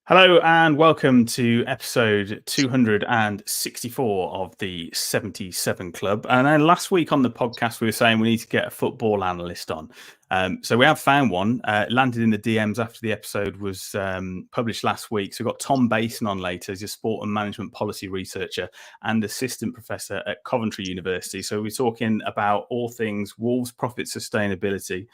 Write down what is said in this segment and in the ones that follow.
Hello and welcome to episode 264 of the 77 Club. And then last week on the podcast, we were saying we need to get a football analyst on. So we have found one. It landed in the DMs after the episode was published last week. So we've got Tom Bason on later. He's a sport and management policy researcher and assistant professor at Coventry University. So we're talking about all things Wolves profit sustainability.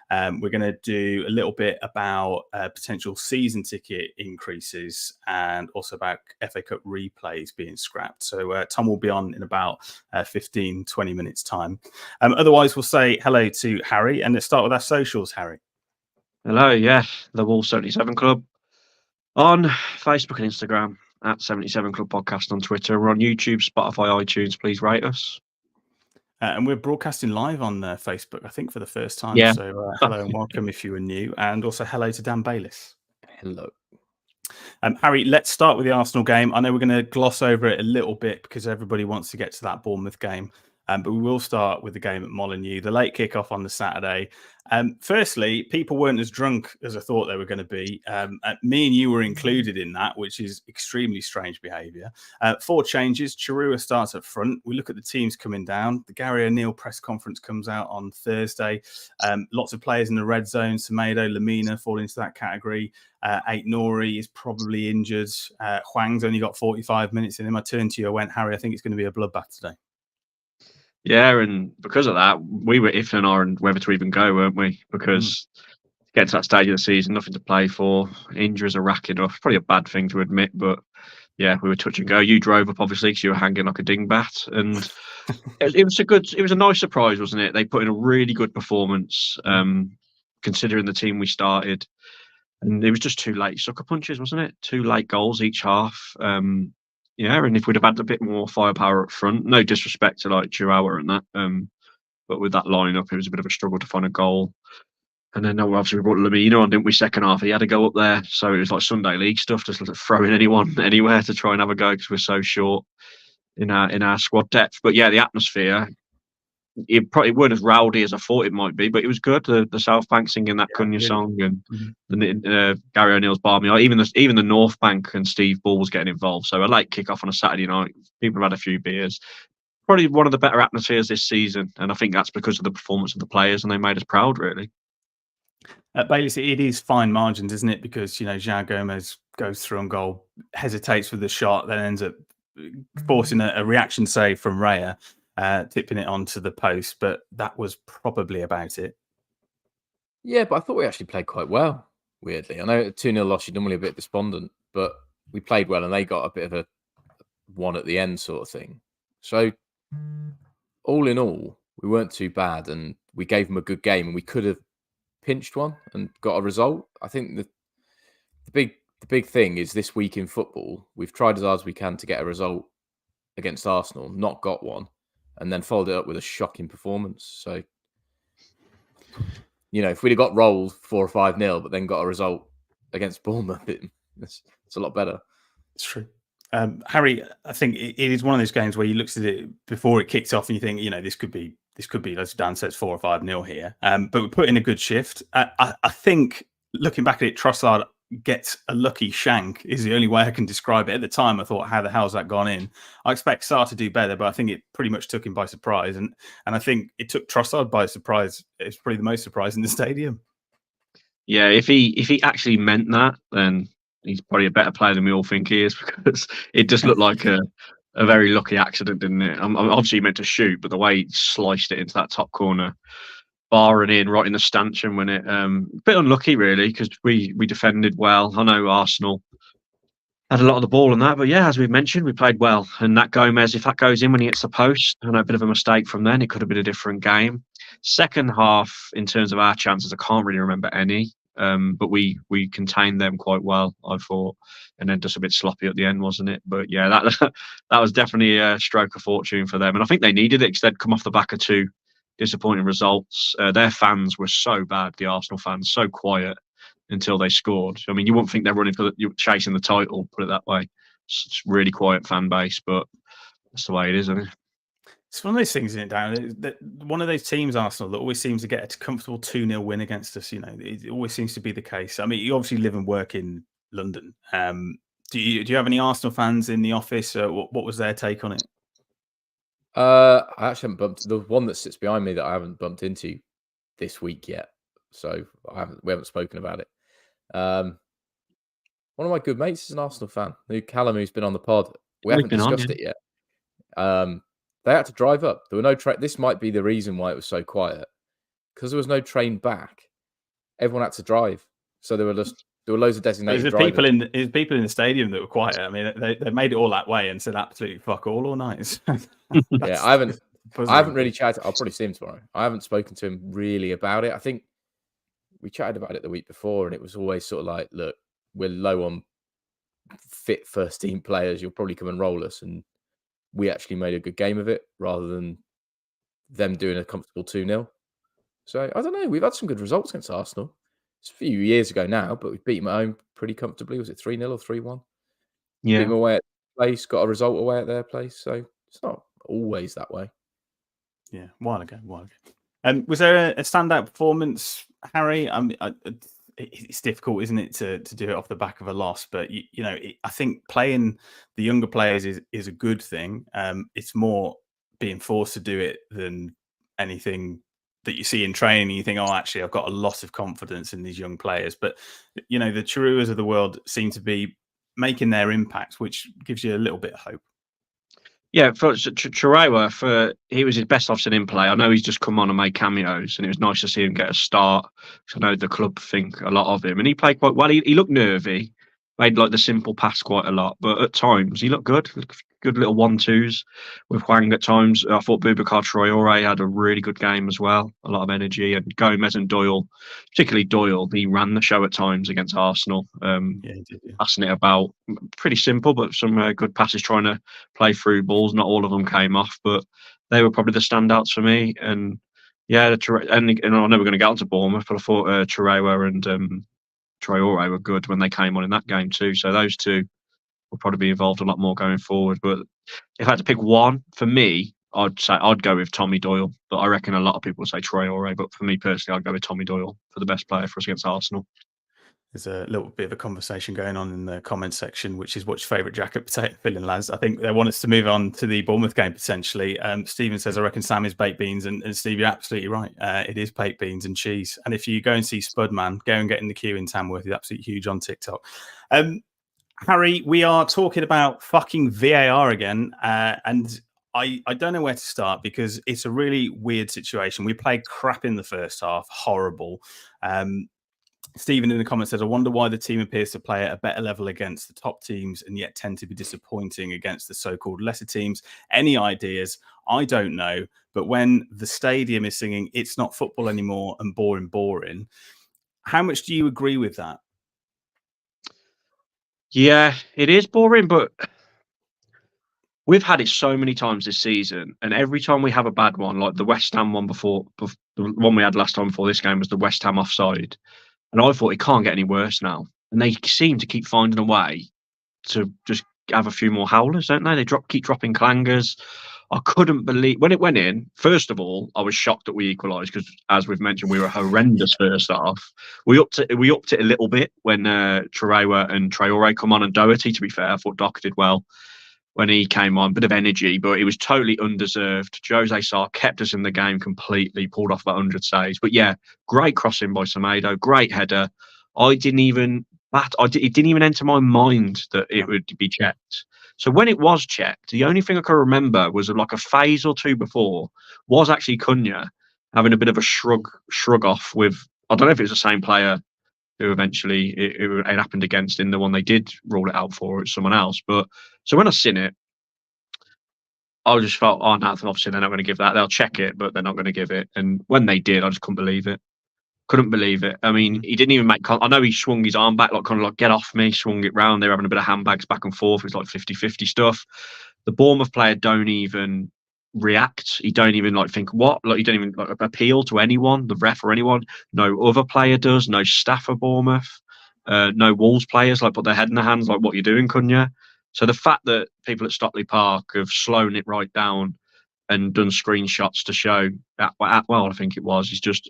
We're going to do a little bit about potential season ticket increases and also about FA Cup replays being scrapped. So Tom will be on in about 15, 20 minutes time. Otherwise, we'll say hello to Harry and let's start with our socials, Harry. Hello, the Wolves 77 Club on Facebook and Instagram at 77 Club Podcast on Twitter. We're on YouTube, Spotify, iTunes. Please rate us. And we're broadcasting live on Facebook, I think, for the first time. Yeah. So hello and welcome if you are new. And also hello to Dan Bayliss. Hello. Harry, let's start with the Arsenal game. I know we're going to gloss over it a little bit because everybody wants to get to that Bournemouth game. But we will start with the game at Molineux, the late kickoff on the Saturday. Firstly, people weren't as drunk as I thought they were going to be. Me and you were included in that, which is extremely strange behaviour. 4 changes. Chirua starts up front. We look at the teams coming down. The Gary O'Neill press conference comes out on Thursday. Lots of players in the red zone. Semedo, Lamina fall into that category. Aït-Nouri is probably injured. Hwang's only got 45 minutes in him. I turned to you, I went, Harry, I think it's going to be a bloodbath today. Yeah, and because of that, we were iffing on whether to even go, weren't we? Because getting to that stage of the season, nothing to play for, injuries are racking up. Probably a bad thing to admit, but yeah, we were touch and go. You drove up, obviously, because you were hanging like a dingbat, and it was a nice surprise, wasn't it? They put in a really good performance, considering the team we started, and it was just 2 late sucker punches, wasn't it? 2 late goals each half. And if we'd have had a bit more firepower up front, no disrespect to like Chirua and that, but with that lineup, it was a bit of a struggle to find a goal. And then obviously we brought Lamina on, didn't we? Second half, he had to go up there, so it was like Sunday League stuff, just throwing anyone anywhere to try and have a go because we're so short in our squad depth. But yeah, the atmosphere. It probably weren't as rowdy as I thought it might be, but it was good. The South Bank singing that Cunha song and the Gary O'Neill's Barmy. Even the North Bank and Steve Ball was getting involved. So a late kick off on a Saturday night. People have had a few beers. Probably one of the better atmospheres this season, and I think that's because of the performance of the players, and they made us proud, really. Basically, it is fine margins, isn't it? Because João Gomez goes through on goal, hesitates with the shot, then ends up forcing a reaction save from Raya. Tipping it onto the post, but that was probably about it. Yeah, but I thought we actually played quite well, weirdly. I know a 2-0 loss, you're normally a bit despondent, but we played well and they got a bit of a one at the end sort of thing. So, all in all, we weren't too bad and we gave them a good game and we could have pinched one and got a result. I think the big thing is this week in football, we've tried as hard as we can to get a result against Arsenal, not got one, and then followed it up with a shocking performance. So, if we'd have got rolled 4 or 5-0, but then got a result against Bournemouth, it's a lot better. It's true. Harry, I think it is one of those games where you looked at it before it kicked off and you think, this could be, as Dan says, 4 or 5-0 here. But we put in a good shift. I think looking back at it, Trossard gets a lucky shank is the only way I can describe it. At the time, I thought, how the hell's that gone in? I expect Sarr to do better, but I think it pretty much took him by surprise. And I think it took Trossard by surprise. It's probably the most surprise in the stadium. Yeah, if he actually meant that, then he's probably a better player than we all think he is, because it just looked like a very lucky accident, didn't it? Obviously, he meant to shoot, but the way he sliced it into that top corner, barring in right in the stanchion when it a bit unlucky really, because we defended well. I know Arsenal had a lot of the ball and that, but yeah, as we've mentioned, we played well. And that Gomez, if that goes in when he hits the post, I know a bit of a mistake from then, it could have been a different game. Second half, in terms of our chances, I can't really remember any, but we contained them quite well, I thought, and then just a bit sloppy at the end, wasn't it? But yeah, that was definitely a stroke of fortune for them, and I think they needed it because they'd come off the back of 2 disappointing results. Their fans were so bad, the Arsenal fans, so quiet until they scored. I mean, you wouldn't think they're chasing the title, put it that way. It's a really quiet fan base, but that's the way it is, isn't it? It's one of those things, isn't it, Darren? One of those teams, Arsenal, that always seems to get a comfortable 2-0 win against us. It always seems to be the case. I mean, you obviously live and work in London. Do you have any Arsenal fans in the office? What was their take on it? I actually haven't bumped the one that sits behind me that I haven't bumped into this week yet, so we haven't spoken about it. One of my good mates is an Arsenal fan. Callum, who's been on the pod. We haven't discussed it yet. They had to drive up. There were no train. This might be the reason why it was so quiet, because there was no train back. Everyone had to drive, so there were loads of designated drivers. People in the stadium that were quiet. I mean, they made it all that way and said absolutely fuck all night. Yeah, I haven't really chatted. I'll probably see him tomorrow. I haven't spoken to him really about it. I think we chatted about it the week before, and it was always sort of like, look, we're low on fit first team players. You'll probably come and roll us, and we actually made a good game of it rather than them doing a comfortable 2-0. So I don't know. We've had some good results against Arsenal. It's a few years ago now, but we beat them at home pretty comfortably. Was it 3-0 or 3-1? Yeah. Beat them away at their place, got a result away at their place. So it's not always that way. Yeah, a while ago. Was there a standout performance, Harry? I mean, it's difficult, isn't it, to do it off the back of a loss? But I think playing the younger players is a good thing. It's more being forced to do it than anything that you see in training. You think, oh, actually, I've got a lot of confidence in these young players. But the Chiruas of the world seem to be making their impact, which gives you a little bit of hope. Yeah, for Chirewa, he was his best I've seen him play. I know he's just come on and made cameos, and it was nice to see him get a start. I know the club think a lot of him, and he played quite well. He looked nervy, made like the simple pass quite a lot, but at times he looked good. Good little 1-2s with Hwang at times. I thought Boubacar Traoré had a really good game as well. A lot of energy, and Gomez and Doyle, particularly Doyle, he ran the show at times against Arsenal. Yeah, he did, yeah. Passing it about, pretty simple, but some good passes, trying to play through balls. Not all of them came off, but they were probably the standouts for me. And yeah, and I know we're going to get on to Bournemouth, but I thought Chirewa and Traoré were good when they came on in that game too. So those two will probably be involved a lot more going forward. But if I had to pick one, for me, I'd say I'd go with Tommy Doyle. But I reckon a lot of people would say Traoré. But for me personally, I'd go with Tommy Doyle for the best player for us against Arsenal. There's a little bit of a conversation going on in the comments section, which is what's your favourite jacket potato filling, lads? I think they want us to move on to the Bournemouth game potentially. Stephen says, I reckon Sam is baked beans. And Steve, you're absolutely right. It is baked beans and cheese. And if you go and see Spudman, go and get in the queue in Tamworth. He's absolutely huge on TikTok. Harry, we are talking about fucking VAR again. And I don't know where to start because it's a really weird situation. We played crap in the first half. Horrible. Stephen in the comments says, I wonder why the team appears to play at a better level against the top teams and yet tend to be disappointing against the so-called lesser teams. Any ideas? I don't know. But when the stadium is singing, it's not football anymore and boring, how much do you agree with that? Yeah, it is boring, but we've had it so many times this season, and every time we have a bad one, like the West Ham one before the one we had last time before this game was the West Ham offside, and I thought it can't get any worse now. And they seem to keep finding a way to just have a few more howlers, don't they? They keep dropping clangers. I couldn't believe when it went in. First of all, I was shocked that we equalised because, as we've mentioned, we were horrendous first half. We upped it a little bit when Traoré and Traoré come on, and Doherty. To be fair, I thought Doc did well when he came on. Bit of energy, but it was totally undeserved. Jose Sarr kept us in the game completely, pulled off about 100 saves. But yeah, great crossing by Semedo, great header. It didn't even enter my mind that it would be checked. So when it was checked, the only thing I can remember was like a phase or two before was actually Cunha having a bit of a shrug off with, I don't know if it was the same player who eventually it happened against in the one they did rule it out for, it's someone else. But so when I seen it, I just felt, oh, no, obviously they're not going to give that. They'll check it, but they're not going to give it. And when they did, I just couldn't believe it. I mean, he didn't even make. I know he swung his arm back, like kind of like get off me, swung it round. They were having a bit of handbags back and forth. It was like 50-50 stuff. The Bournemouth player don't even react. He don't even like think what. Like he don't even like appeal to anyone, the ref or anyone. No other player does. No staff of Bournemouth. No Wolves players like put their head in their hands like what you're doing, Cunha. So the fact that people at Stockley Park have slowed it right down and done screenshots to show that, well, I think it was, is just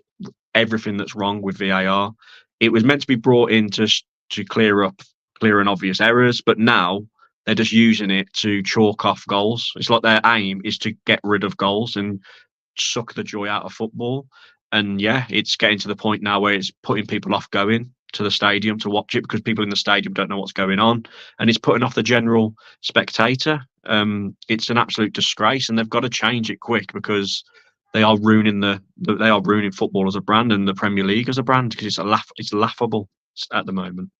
everything that's wrong with VAR. It was meant to be brought in to clear up clear and obvious errors. But now they're just using it to chalk off goals. It's like their aim is to get rid of goals and suck the joy out of football. And yeah, it's getting to the point now where it's putting people off going to the stadium to watch it because people in the stadium don't know what's going on, and it's putting off the general spectator. It's an absolute disgrace, and they've got to change it quick because they are ruining football as a brand and the Premier League as a brand because it's laughable at the moment.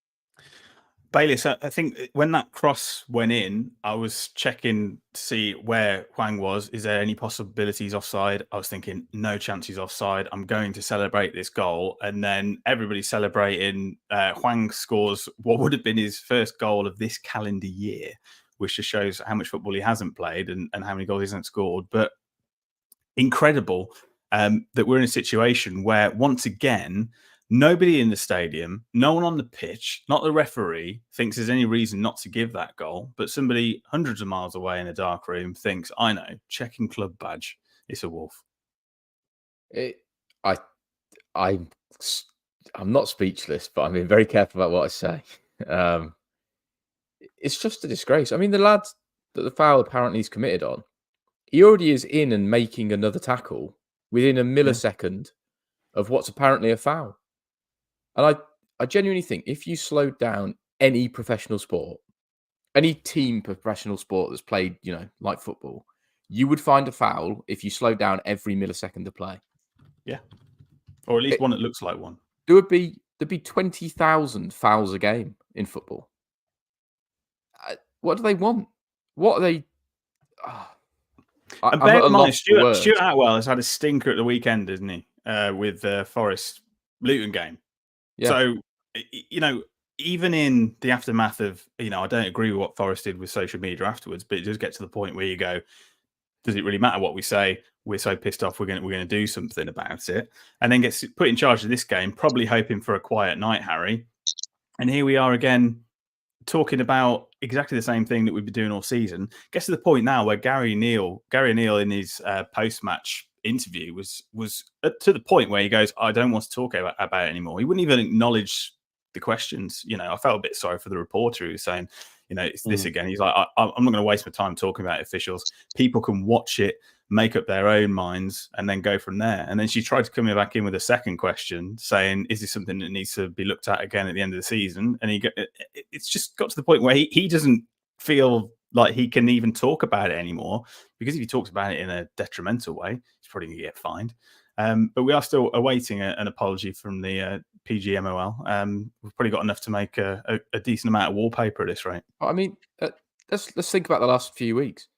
Bailey, so I think when that cross went in, I was checking to see where Hwang was. Is there any possibilities offside? I was thinking, no chance he's offside. I'm going to celebrate this goal. And then everybody's celebrating. Hwang scores what would have been his first goal of this calendar year, which just shows how much football he hasn't played and how many goals he hasn't scored. But incredible that we're in a situation where, once again, nobody in the stadium, no one on the pitch, not the referee, thinks there's any reason not to give that goal. But somebody hundreds of miles away in a dark room thinks, I know, checking club badge, it's a Wolf. I'm not speechless, but I'm being very careful about what I say. It's just a disgrace. I mean, the lad that the foul apparently is committed on, he already is in and making another tackle within a millisecond of what's apparently a foul. And I genuinely think if you slowed down any professional sport, any team professional sport that's played, like football, you would find a foul if you slowed down every millisecond of play. Yeah. Or at least one that looks like one. There'd be 20,000 fouls a game in football. What do they want? What are they... And bear in mind, Stuart Atwell has had a stinker at the weekend, isn't he? With the Forest Luton game. Yeah. So, even in the aftermath of, I don't agree with what Forest did with social media afterwards, but it does get to the point where you go, does it really matter what we say? We're so pissed off, we're going to do something about it. And then gets put in charge of this game, probably hoping for a quiet night, Harry. And here we are again, talking about exactly the same thing that we've been doing all season. Gets to the point now where Gary O'Neill in his post-match interview was to the point where he goes, I don't want to talk about it anymore. He wouldn't even acknowledge the questions. I felt a bit sorry for the reporter who was saying, it's this again. He's like, I'm not going to waste my time talking about officials. People can watch it, make up their own minds, and then go from there. And then she tried to come back in with a second question saying, is this something that needs to be looked at again at the end of the season? And it's just got to the point where he doesn't feel like he can even talk about it anymore, because if he talks about it in a detrimental way, he's probably going to get fined. But we are still awaiting an apology from the PGMOL. We've probably got enough to make a decent amount of wallpaper at this rate. I mean, let's think about the last few weeks.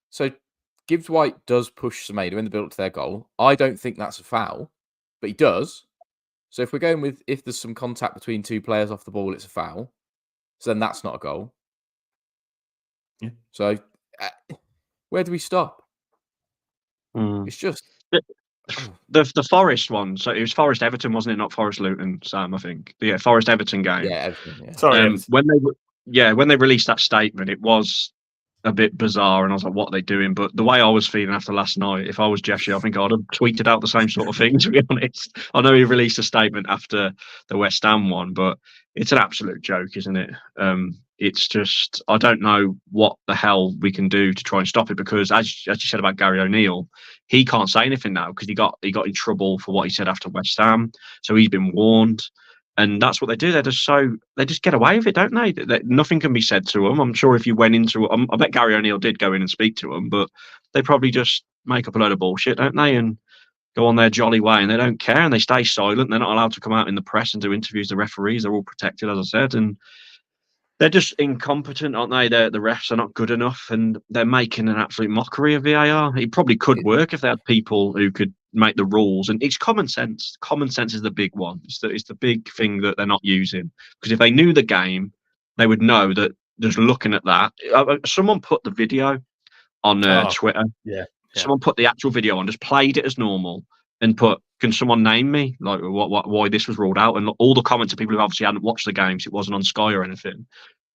So Gibbs White does push Semedo in the build to their goal. I don't think that's a foul, but he does. So if we're going with, if there's some contact between two players off the ball, it's a foul. So then that's not a goal. Yeah. So where do we stop? It's just the Forest one. So it was Forest Everton, wasn't it? Not Forest Luton, Sam. I think. Yeah, Forest Everton game. Yeah, Everton. Yeah. Sorry. When they released that statement, it was a bit bizarre, and I was like, "What are they doing?" But the way I was feeling after last night, if I was Jeff Shea, I think I'd have tweeted out the same sort of thing. To be honest, I know he released a statement after the West Ham one, but it's an absolute joke, isn't it? It's just, I don't know what the hell we can do to try and stop it, because as you said about Gary O'Neill, he can't say anything now because he got in trouble for what he said after West Ham, so he's been warned. And that's what they do. They just get away with it, don't they? Nothing can be said to them. I'm sure if you went into, I bet Gary O'Neill did go in and speak to them, but they probably just make up a load of bullshit, don't they? And go on their jolly way, and they don't care, and they stay silent. They're not allowed to come out in the press and do interviews. The referees are all protected, as I said, and they're just incompetent, aren't they? The refs are not good enough, and they're making an absolute mockery of VAR. It probably could work if they had people who could make the rules, and it's common sense. Common sense is the big one. It's the big thing that they're not using, because if they knew the game, they would know that just looking at that. Someone put the video on Twitter. Yeah. Someone put the actual video on, just played it as normal, and put, can someone name me like why this was ruled out? And all the comments of people who obviously hadn't watched the games, it wasn't on Sky or anything,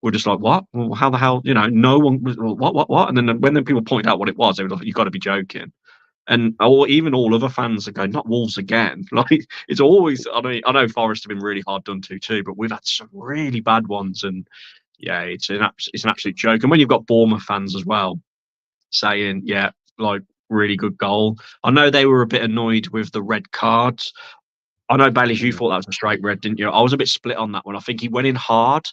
were just like, what? Well, how the hell? No one was, what? And then when people pointed out what it was, they were like, you've got to be joking. And even all other fans are going, not Wolves again. Like, it's always, I know Forest have been really hard done to too, but we've had some really bad ones, and yeah, it's an absolute joke. And when you've got Bournemouth fans as well saying, yeah, like really good goal. I know they were a bit annoyed with the red cards. I know, Bailey, you thought that was a straight red, didn't you? I was a bit split on that one. I think he went in hard,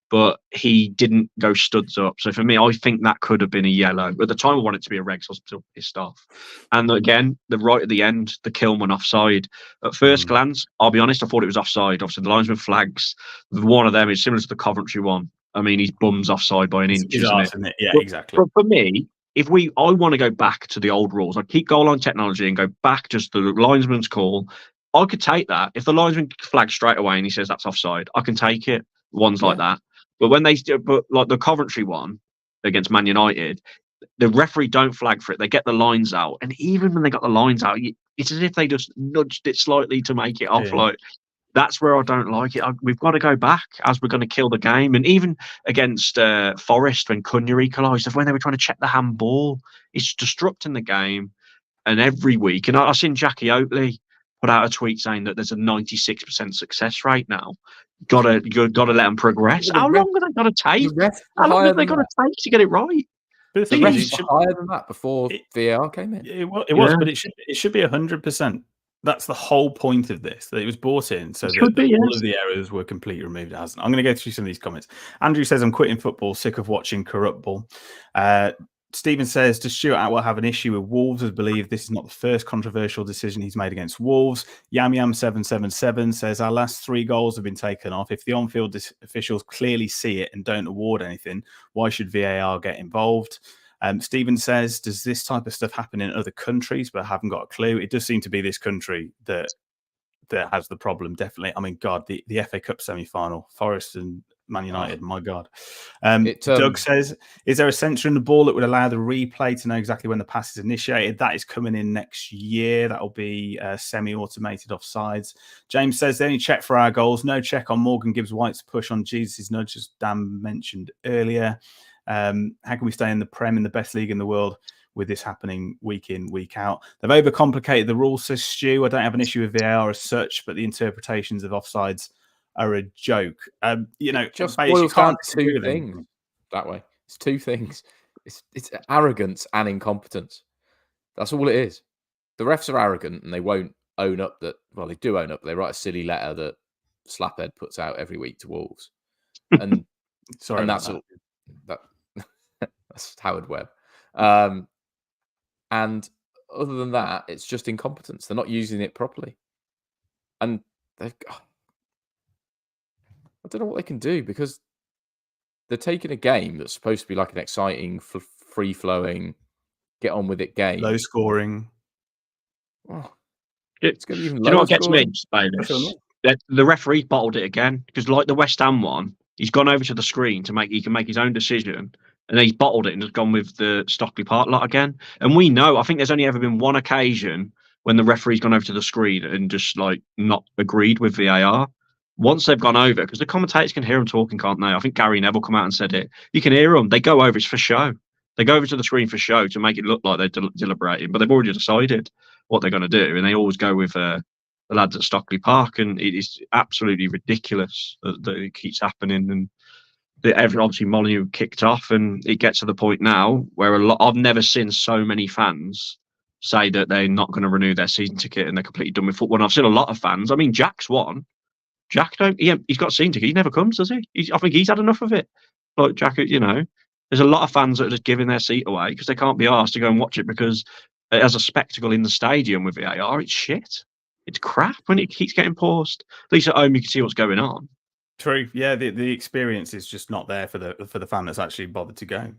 but he didn't go studs up. So for me, I think that could have been a yellow. At the time, I wanted it to be a red, so I was still pissed off. And again, the right at the end, the Kilman offside. At first glance, I'll be honest, I thought it was offside. Obviously, the linesman flags. One of them is similar to the Coventry one. I mean, his bum's offside by an inch, isn't it? Yeah, but, exactly. But for me, I want to go back to the old rules. I'd keep goal line technology and go back just the linesman's call. I could take that. If the linesman flags straight away and he says that's offside, I can take it. Ones like that. But when like the Coventry one against Man United, the referee don't flag for it. They get the lines out. And even when they got the lines out, it's as if they just nudged it slightly to make it off. Yeah. Like, that's where I don't like it. We've got to go back as we're going to kill the game. And even against Forest, when Cunha equalised, when they were trying to check the handball, it's disrupting the game. And every week, and I've seen Jackie Oatley put out a tweet saying that there's a 96% success rate now. You've got to let them progress. How long are they got to take? How long have they got to take to get it right? But the thing is, it higher than that before VAR came in. It was, but it should be 100%. That's the whole point of this. That it was brought in so that all of the errors were completely removed. I'm going to go through some of these comments. Andrew says, "I'm quitting football. Sick of watching corrupt ball." Stephen says, does Stuart Atwell have an issue with Wolves? I believe this is not the first controversial decision he's made against Wolves. Yam777 says, our last 3 goals have been taken off. If the on-field officials clearly see it and don't award anything, why should VAR get involved? Stephen says, does this type of stuff happen in other countries? But I haven't got a clue. It does seem to be this country that has the problem, definitely. I mean, God, the FA Cup semi-final, Forest and Man United, my God. Doug says, is there a sensor in the ball that would allow the replay to know exactly when the pass is initiated? That is coming in next year. That will be semi-automated offsides. James says, they only check for our goals. No check on Morgan Gibbs White's push on Jesus' nudge, as Dan mentioned earlier. How can we stay in the Prem, in the best league in the world, with this happening week in, week out? They've overcomplicated the rules, says Stu. I don't have an issue with VAR as such, but the interpretations of offsides are a joke. It just boils down to 2 things that way. It's 2 things. It's arrogance and incompetence. That's all it is. The refs are arrogant and they won't own up that. Well, they do own up. They write a silly letter that Slaphead puts out every week to Wolves, and sorry, and that's all. That's Howard Webb. And other than that, it's just incompetence. They're not using it properly, and they've got. I don't know what they can do because they're taking a game that's supposed to be like an exciting, free-flowing, get-on-with-it game. Low scoring. Oh, it's going to be even lower. Do you know what gets me, Bayless? The referee bottled it again because, like the West Ham one, he's gone over to the screen he can make his own decision, and then he's bottled it and has gone with the Stockley Park lot again. And we know, I think there's only ever been one occasion when the referee's gone over to the screen and just like not agreed with VAR. Once they've gone over, because the commentators can hear them talking, can't they? I think Gary Neville come out and said it. You can hear them. They go over. It's for show. They go over to the screen for show to make it look like they're deliberating, but they've already decided what they're going to do. And they always go with the lads at Stockley Park. And it is absolutely ridiculous that it keeps happening. And obviously Molyneux kicked off. And it gets to the point now where I've never seen so many fans say that they're not going to renew their season ticket and they're completely done with football. And I've seen a lot of fans. I mean, Jack's one. Jack he's got a season ticket. He never comes, does he? I think he's had enough of it. Like Jack, there's a lot of fans that are just giving their seat away because they can't be asked to go and watch it because as a spectacle in the stadium with VAR, it's shit. It's crap when it keeps getting paused. At least at home you can see what's going on. True. Yeah, the experience is just not there for the fan that's actually bothered to go.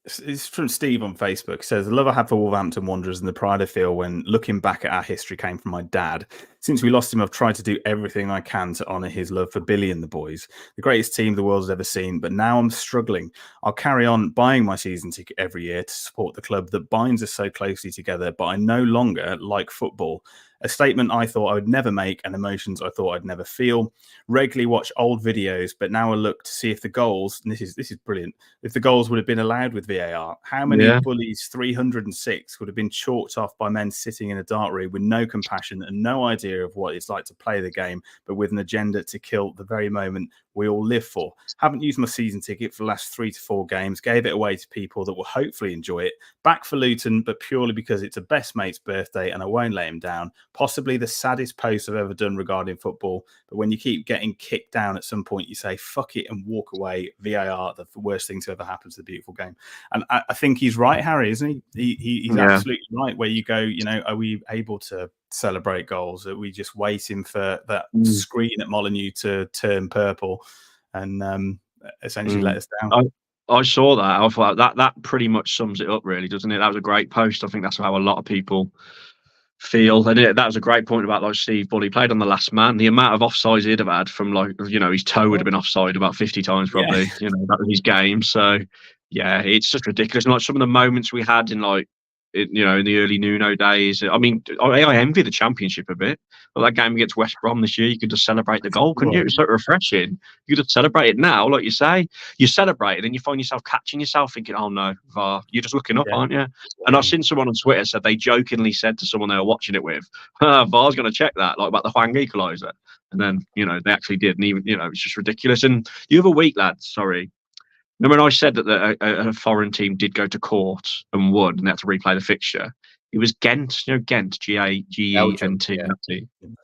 It's from Steve on Facebook. It says, the love I have for Wolverhampton Wanderers and the pride I feel when looking back at our history came from my dad. Since we lost him, I've tried to do everything I can to honour his love for Billy and the boys. The greatest team the world has ever seen, but now I'm struggling. I'll carry on buying my season ticket every year to support the club that binds us so closely together, but I no longer like football. A statement I thought I would never make and emotions I thought I'd never feel. Regularly watch old videos, but now I look to see if the goals, and this is brilliant, if the goals would have been allowed with VAR VAR. How many Yeah. bullies 306 would have been chalked off by men sitting in a dark room with no compassion and no idea of what it's like to play the game, but with an agenda to kill the very moment we all live for? Haven't used my season ticket for the last 3 to 4 games, gave it away to people that will hopefully enjoy it. Back for Luton, but purely because it's a best mate's birthday and I won't let him down. Possibly the saddest post I've ever done regarding football. But when you keep getting kicked down at some point, you say, fuck it and walk away. VAR, the worst thing to ever happen to the beautiful game. And I think he's right, Harry, isn't he? He's absolutely right. Where you go, are we able to celebrate goals? Are we just waiting for that screen at Molineux to turn purple and essentially let us down? I saw that. I thought that pretty much sums it up, really, doesn't it? That was a great post. I think that's how a lot of people feel. And that was a great point about like Steve Bull. He played on the last man. The amount of offsides he'd have had from his toe would have been offside about 50 times probably. Yeah. That was his game. So yeah, it's just ridiculous. And like some of the moments we had in in the early Nuno days. I mean, I envy the Championship a bit. But that game against West Brom this year, you could just celebrate the goal, couldn't you? It was so refreshing. You could just celebrate it now, like you say. You celebrate it and you find yourself catching yourself thinking, oh no, VAR. You're just looking up, aren't you? And I've seen someone on Twitter said they jokingly said to someone they were watching it with, VAR's going to check that, like about the Hwang equaliser. And then, they actually did. And even, it's just ridiculous. And the other week, lads, sorry. When I said that a foreign team did go to court and won and they had to replay the fixture, it was Ghent, Ghent, G-A-G-E-N-T.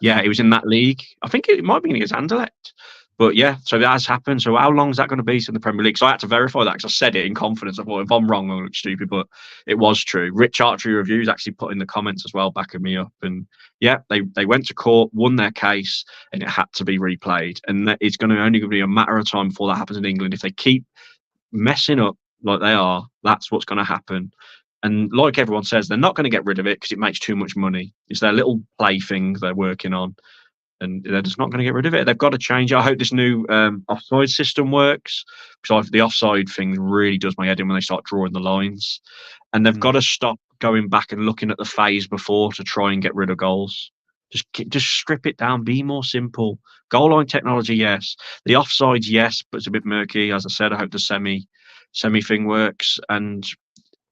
Yeah, it was in that league. I think it might be against Anderlecht. But yeah, so that has happened. So how long is that going to be in the Premier League? So I had to verify that because I said it in confidence. I thought if I'm wrong, I look stupid, but it was true. Rich Archery Reviews actually put in the comments as well, backing me up. And yeah, they went to court, won their case, and it had to be replayed. And it's only going to be a matter of time before that happens in England. If they keep messing up like they are, that's what's going to happen. And like everyone says, they're not going to get rid of it because it makes too much money. It's their little plaything they're working on, and they're just not going to get rid of it. They've got to change it. I hope this new offside system works, because the offside thing really does my head in when they start drawing the lines. And they've got to stop going back and looking at the phase before to try and get rid of goals. Just strip it down. Be more simple. Goal line technology, yes. The offsides, yes, but it's a bit murky. As I said, I hope the semi thing works. And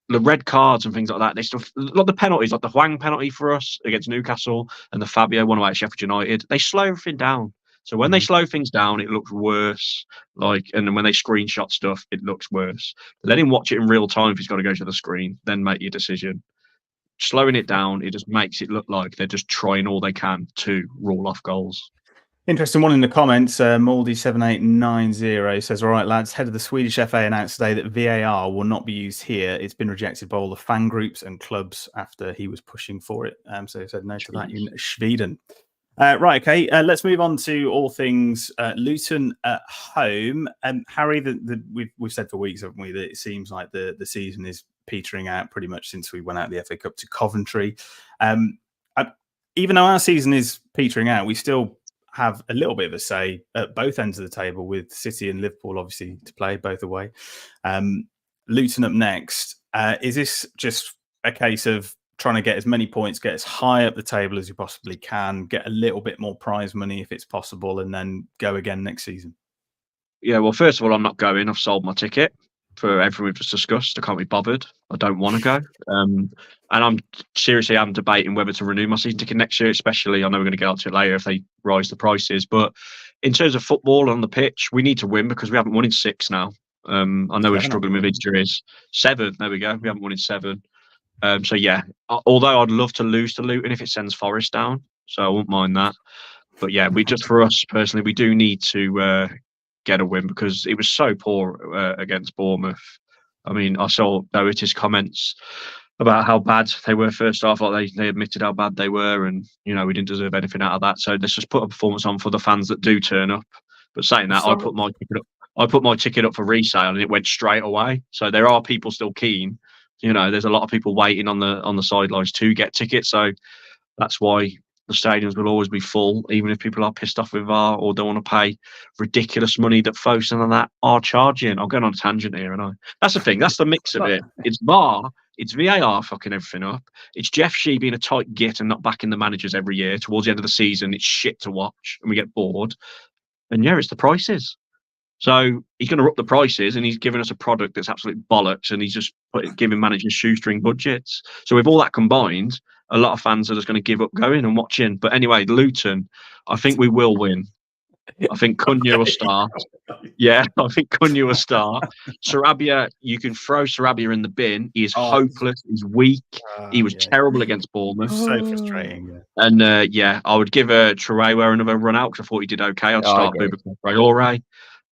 the red cards and things like that, they still like the penalties, like the Hwang penalty for us against Newcastle and the Fabio one at Sheffield United. They slow everything down. So when they slow things down, it looks worse. And then when they screenshot stuff, it looks worse. Let him watch it in real time if he's got to go to the screen. Then make your decision. Slowing it down, it just makes it look like they're just trying all they can to rule off goals. Interesting one in the comments. Moldy7890 says, all right, lads, head of the Swedish FA announced today that VAR will not be used here. It's been rejected by all the fan groups and clubs after he was pushing for it. So he said no to that in Sweden. Right, okay. Let's move on to all things Luton at home. Harry, we've said for weeks, haven't we, that it seems like the season is petering out pretty much since we went out of the FA Cup to Coventry. Even though our season is petering out, we still have a little bit of a say at both ends of the table, with City and Liverpool obviously to play both away. Luton up next. Is this just a case of trying to get as many points, get as high up the table as you possibly can, get a little bit more prize money if it's possible, and then go again next season? Yeah, well, first of all, I'm not going. I've sold my ticket for everything we've just discussed. I can't be bothered. I don't want to go. And I'm debating whether to renew my season ticket next year, especially, I know we're going to get out to it later, if they rise the prices. But in terms of football on the pitch, we need to win because we haven't won in 6 now. I know we're struggling with injuries. 7, there we go. We haven't won in 7. So yeah, although I'd love to lose to Luton if it sends Forest down, so I won't mind that. But yeah, for us personally, we do need to get a win because it was so poor against Bournemouth. I mean, I saw Doherty's comments about how bad they were first half. Like they admitted how bad they were, and we didn't deserve anything out of that. So let's just put a performance on for the fans that do turn up. But saying that, I put my ticket up for resale, and it went straight away. So there are people still keen. There's a lot of people waiting on the sidelines to get tickets. So that's why the stadiums will always be full, even if people are pissed off with VAR or don't want to pay ridiculous money that Fosun and that are charging. I'm going on a tangent here, and that's the thing. That's the mix of it. It's VAR, it's VAR fucking everything up. It's Jeff Shee being a tight git and not backing the managers every year. Towards the end of the season, it's shit to watch and we get bored. And yeah, it's the prices. So he's going to up the prices, and he's giving us a product that's absolute bollocks, and he's just giving managers shoestring budgets. So with all that combined, a lot of fans are just going to give up going and watching. But anyway, Luton, I think we will win. I think Cunha will start. Yeah, I think Cunha will start. Sarabia, you can throw Sarabia in the bin. He is hopeless. He's weak. He was terrible against Bournemouth. So frustrating. Yeah. And I would give Traoré another run out because I thought he did okay. I'd start Boubacar Traoré.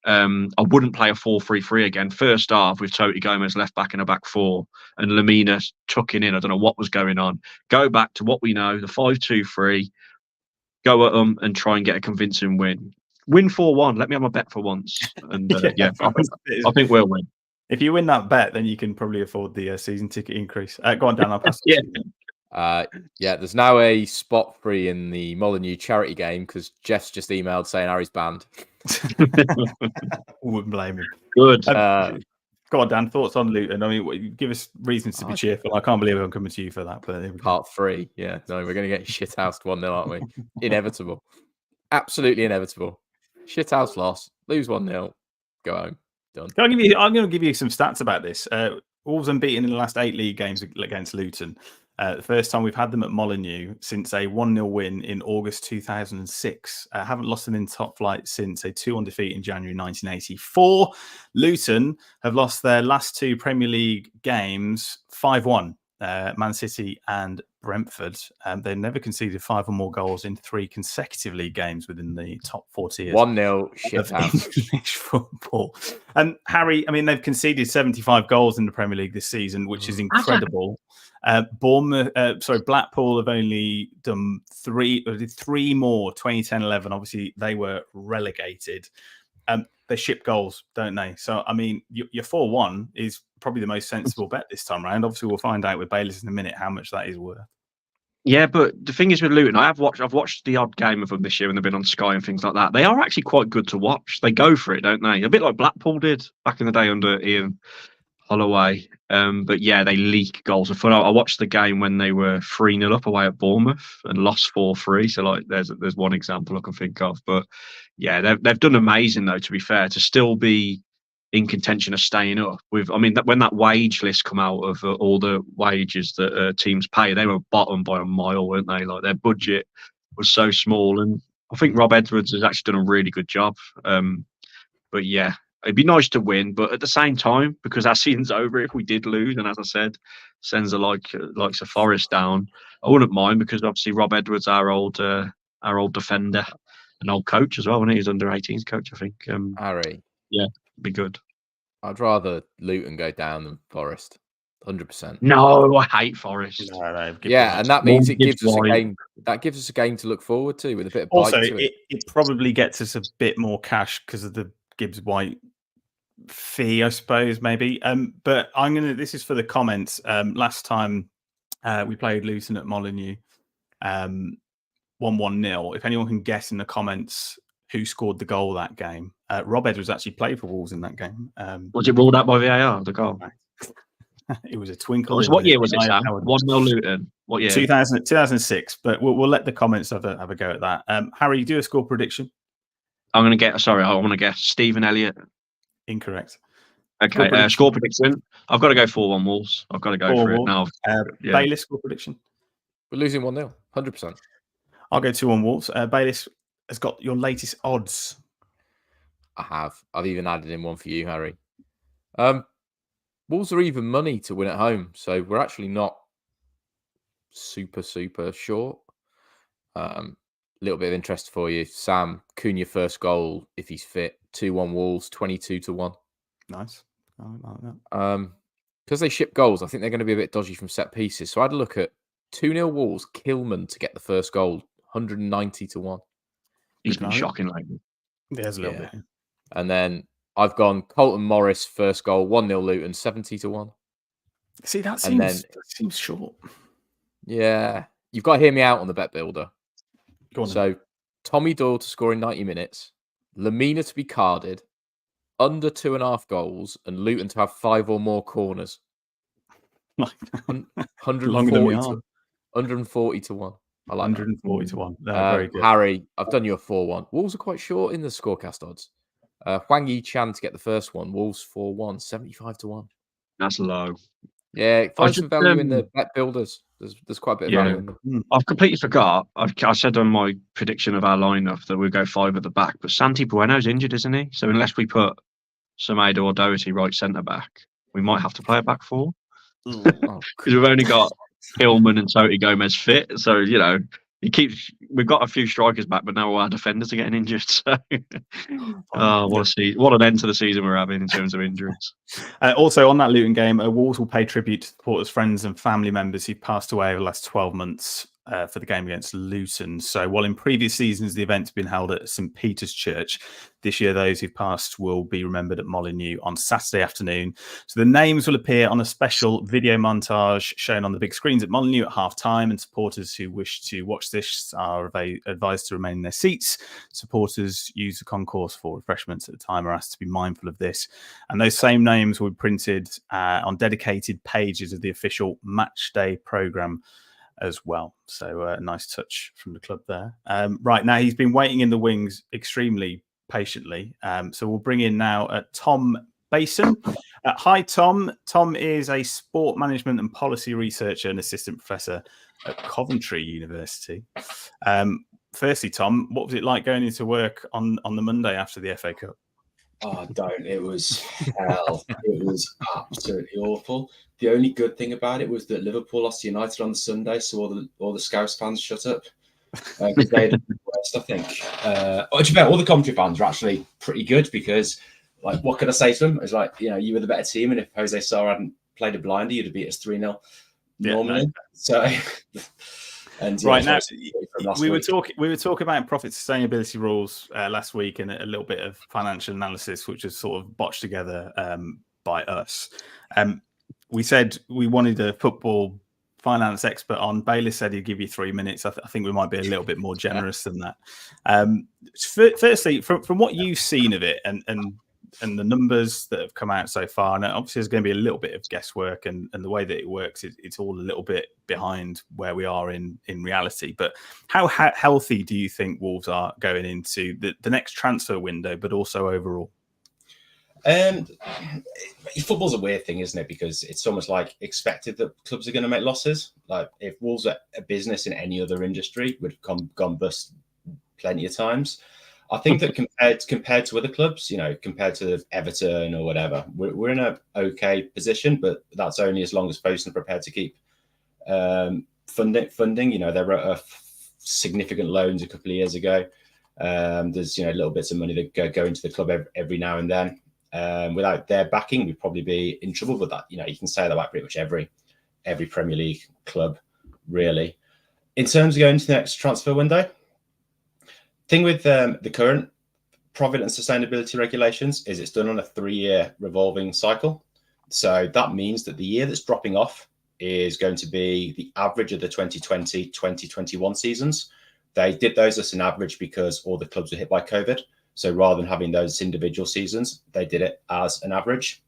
I wouldn't play a 4-3-3 again. First half with Toti Gomez left back in a back four and Lamina tucking in. I don't know what was going on. Go back to what we know, the 5-2-3. Go at them and try and get a convincing win. Win 4-1. Let me have my bet for once. And I think we'll win. If you win that bet, then you can probably afford the season ticket increase. Go on, Dan. I'll pass. There's now a spot free in the Molineux charity game because Jeff's just emailed saying Harry's banned. Wouldn't blame him. Good. Go on, Dan. Thoughts on Luton? I mean, give us reasons to be cheerful. I can't believe I'm coming to you for that. But part 3. Yeah, no, we're going to get shithoused 1-0, aren't we? Inevitable. Absolutely inevitable. Shithouse loss. Lose 1-0. Go home. Done. I'm going to give you some stats about this. Wolves unbeaten in the last 8 league games against Luton. The first time we've had them at Molineux since a 1-0 win in August 2006. Haven't lost them in top flight since a 2-1 defeat in January 1984. Luton have lost their last 2 Premier League games 5-1. Man City and Brentford. They've never conceded 5 or more goals in 3 consecutive league games within the top 4 tiers. 1-0 shit house. English football. And Harry, I mean, they've conceded 75 goals in the Premier League this season, which is incredible. Blackpool have only done 3 more. 2010-11. Obviously, they were relegated. They ship goals, don't they? So, I mean, your 4-1 is probably the most sensible bet this time around. Obviously, we'll find out with Bayless in a minute how much that is worth. Yeah, but the thing is with Luton, I've watched the odd game of them this year when they've been on Sky and things like that. They are actually quite good to watch. They go for it, don't they? A bit like Blackpool did back in the day under Ian Holloway. But yeah, they leak goals of fun. I watched the game when they were 3-0 up away at Bournemouth and lost 4-3. So like, there's one example I can think of. But yeah, they've done amazing though. To be fair, to still be in contention of staying up. When that wage list come out of all the wages that teams pay, they were bottom by a mile, weren't they? Like their budget was so small, and I think Rob Edwards has actually done a really good job. But yeah. It'd be nice to win, but at the same time, because our season's over if we did lose, and as I said, sends the likes of Forest down, I wouldn't mind because obviously Rob Edwards, our old defender, an old coach as well, when he was under 18s coach, I think. Harry, yeah, be good. I'd rather Luton go down than Forest, 100%. No, I hate Forest. No, yeah, and that means it gives us a game. That gives us a game to look forward to with a bit of bite to it. It probably gets us a bit more cash because of the Gibbs White fee, I suppose, maybe. But this is for the comments. Last time we played Luton at Molineux, 1-1-0. If anyone can guess in the comments who scored the goal that game, Rob Edwards actually played for Wolves in that game. Was it ruled out by VAR, the goal? It was a twinkle. What year was it, Sam? 1-0 Luton. What year? 2006. But we'll let the comments have a go at that. Harry, do a score prediction. I want to guess Stephen Elliott. Incorrect. Okay, score prediction. I've got to go 4-1 Wolves. I've got to go for it now. Bayless, score prediction. We're losing 1-0, 100%. I'll go 2-1 Wolves. Bayless has got your latest odds. I have. I've even added in one for you, Harry. Wolves are even money to win at home, so we're actually not super short. Little bit of interest for you, Sam. Cunha first goal if he's fit. 2-1 Wolves, 22-1. Nice. I like that. Because they ship goals, I think they're going to be a bit dodgy from set pieces. So I'd look at 2-0 Wolves, Kilman to get the first goal, 190-1. He's been shocking lately. There's a little bit. And then I've gone Colton Morris first goal, 1-0 Luton, 70-1. See, that seems short. Yeah, you've got to hear me out on the bet builder. Go on. So Tommy Doyle to score in 90 minutes, Lamina to be carded, under 2.5 goals, and Luton to have 5 or more corners. 140-1. I like 140-1. Very good. Harry, I've done you a 4-1. Wolves are quite short in the scorecast odds. Hwang Yi-chan to get the first one. Wolves 4-1, 75-1. That's low. Yeah, I was find some just, value in the bet builders. There's quite a bit of value in them. I've completely forgot. I said on my prediction of our lineup that we'd go 5 at the back, but Santi Bueno's injured, isn't he? So unless we put Semedo or Doherty right centre back, we might have to play a back 4 because we've only got Hillman and Toti Gomez fit. So we've got a few strikers back, but now our defenders are getting injured. So what an end to the season we're having in terms of injuries. Also on that Luton game, Wolves will pay tribute to supporters, friends and family members who passed away over the last 12 months for the game against Luton. So while in previous seasons the event's been held at St Peter's Church, this year those who've passed will be remembered at Molineux on Saturday afternoon. So the names will appear on a special video montage shown on the big screens at Molineux at half-time, and supporters who wish to watch this are advised to remain in their seats. Supporters use the concourse for refreshments at the time are asked to be mindful of this. And those same names will be printed on dedicated pages of the official match day programme as well. So a nice touch from the club there. Right, now he's been waiting in the wings extremely patiently. So we'll bring in now Tom Bason. Hi, Tom. Tom is a sport management and policy researcher and assistant professor at Coventry University. Firstly, Tom, what was it like going into work on the Monday after the FA Cup? Oh, don't. It was hell. It was absolutely awful. The only good thing about it was that Liverpool lost to United on the Sunday, so all the Scouse fans shut up. Because they had the worst, I think. All the Coventry fans were actually pretty good because, what could I say to them? It's like, you were the better team, and if Jose Sarr hadn't played a blinder, you'd have beat us 3-0 normally. Yeah, no. So... And right now, we were talking about profit sustainability rules last week, and a little bit of financial analysis, which was sort of botched together by us. We said we wanted a football finance expert on. Bayliss said he'd give you 3 minutes. I think we might be a little bit more generous than that. Firstly, from what you've seen of it, and the numbers that have come out so far, and obviously there's going to be a little bit of guesswork, and the way that it works, it's all a little bit behind where we are in reality. But how healthy do you think Wolves are going into the next transfer window, but also overall? Football's a weird thing, isn't it? Because it's almost like expected that clubs are going to make losses. Like if Wolves are a business in any other industry would have gone bust plenty of times. I think that compared to other clubs, compared to Everton or whatever, we're in a okay position, but that's only as long as Boson are prepared to keep funding. There were significant loans a couple of years ago. There's little bits of money that go into the club every now and then. Without their backing, we'd probably be in trouble with that. You can say that about pretty much every Premier League club, really. In terms of going into the next transfer window, thing with the current profit and sustainability regulations is it's done on a 3-year revolving cycle. So that means that the year that's dropping off is going to be the average of the 2020-2021 seasons. They did those as an average because all the clubs were hit by COVID. So rather than having those individual seasons, they did it as an average.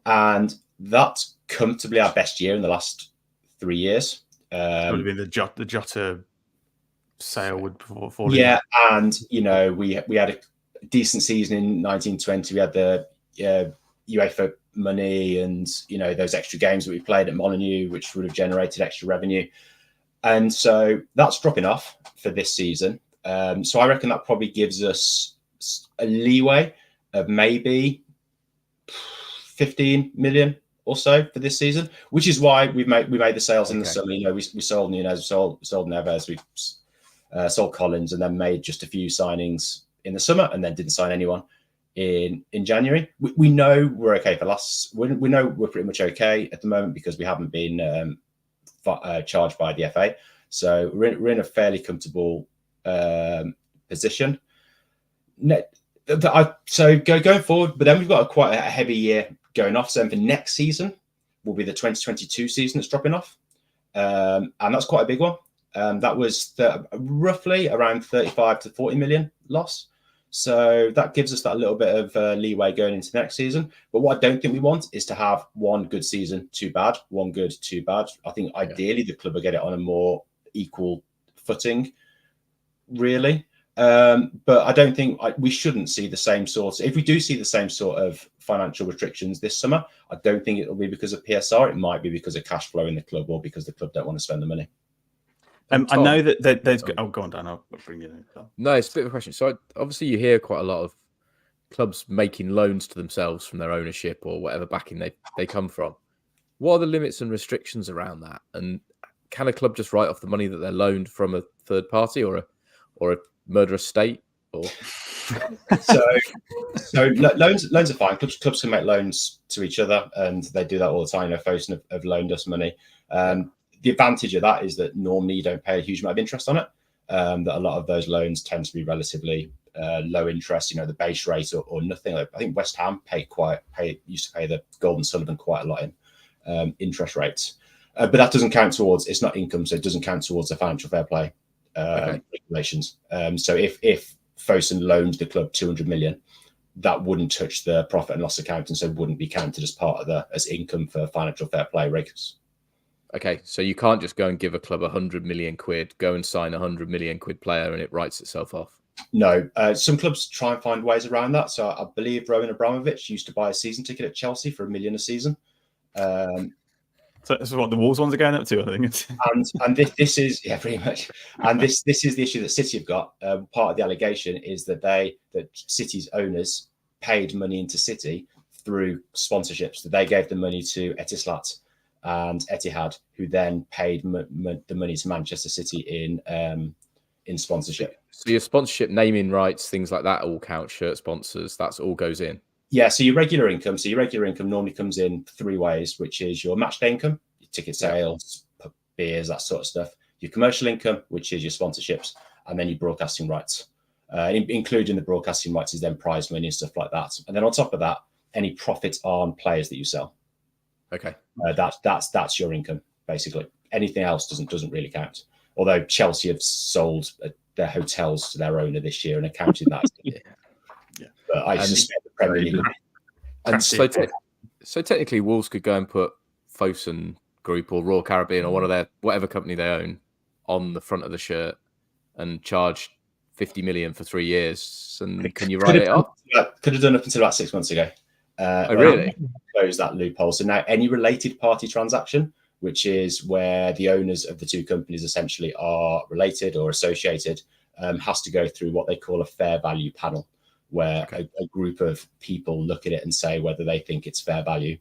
And that's comfortably our best year in the last 3 years. It would have been the Jota sale would fall. Yeah, and we had a decent season in 1920. We had the UEFA money and those extra games that we played at Molineux, which would have generated extra revenue. And so that's dropping off for this season. So I reckon that probably gives us a leeway of maybe 15 million or so for this season, which is why we made the sales in the summer. We sold Nunez, sold Neves, we sold Collins, and then made just a few signings in the summer, and then didn't sign anyone in January. We know we're okay for we know we're pretty much okay at the moment because we haven't been charged by the FA. So we're in a fairly comfortable position. So going forward, but then we've got quite a heavy year going off. So for next season will be the 2022 season that's dropping off, and that's quite a big one. That was roughly around 35 to 40 million loss. So that gives us that little bit of leeway going into next season. But what I don't think we want is to have one good season, too bad, one good, too bad. I think ideally the club will get it on a more equal footing, really. But I don't think we shouldn't see the same sort. If we do see the same sort of financial restrictions this summer, I don't think it'll be because of PSR. It might be because of cash flow in the club or because the club don't want to spend the money. I know that there's. Oh, go on, Dan. I'll bring you in. No, it's a bit of a question. So obviously, you hear quite a lot of clubs making loans to themselves from their ownership or whatever backing they come from. What are the limits and restrictions around that? And can a club just write off the money that they're loaned from a third party or a murderous state? Or so loans are fine. Clubs can make loans to each other, and they do that all the time. Fosun have loaned us money. The advantage of that is that normally you don't pay a huge amount of interest on it. That a lot of those loans tend to be relatively low interest. The base rate or nothing. I think West Ham used to pay the Golden Sullivan quite a lot in interest rates, but that doesn't count towards. It's not income, so it doesn't count towards the financial fair play regulations. So if Fosun loaned the club 200 million, that wouldn't touch the profit and loss account, and so wouldn't be counted as part of as income for financial fair play regs. Okay, so you can't just go and give a club 100 million quid, go and sign a 100 million quid player, and it writes itself off. No, some clubs try and find ways around that. So I believe Roman Abramovich used to buy a season ticket at Chelsea for $1 million a season. So this is what the Wolves ones are going up to, I think. and this is pretty much. And this is the issue that City have got. Part of the allegation is that City's owners paid money into City through sponsorships. That they gave the money to Etisalat and Etihad, who then paid the money to Manchester City in sponsorship. So your sponsorship, naming rights, things like that all count. Shirt sponsors, that's all goes in. Yeah, so your regular income. So your regular income normally comes in 3 ways, which is your match day income, your ticket sales, beers, that sort of stuff. Your commercial income, which is your sponsorships, and then your broadcasting rights. Including the broadcasting rights is then prize money and stuff like that. And then on top of that, any profit on players that you sell. Okay, that's your income basically. Anything else doesn't really count. Although Chelsea have sold their hotels to their owner this year and accounted that. Yeah. But I suspect the Premier League. And so technically, Wolves could go and put Fosun Group or Royal Caribbean or one of their whatever company they own on the front of the shirt and charge 50 million for 3 years. And can you write it off? Could have done up until about 6 months ago. Really? Close that loophole. So now any related party transaction, which is where the owners of the two companies essentially are related or associated, has to go through what they call a fair value panel, where a group of people look at it and say whether they think it's fair value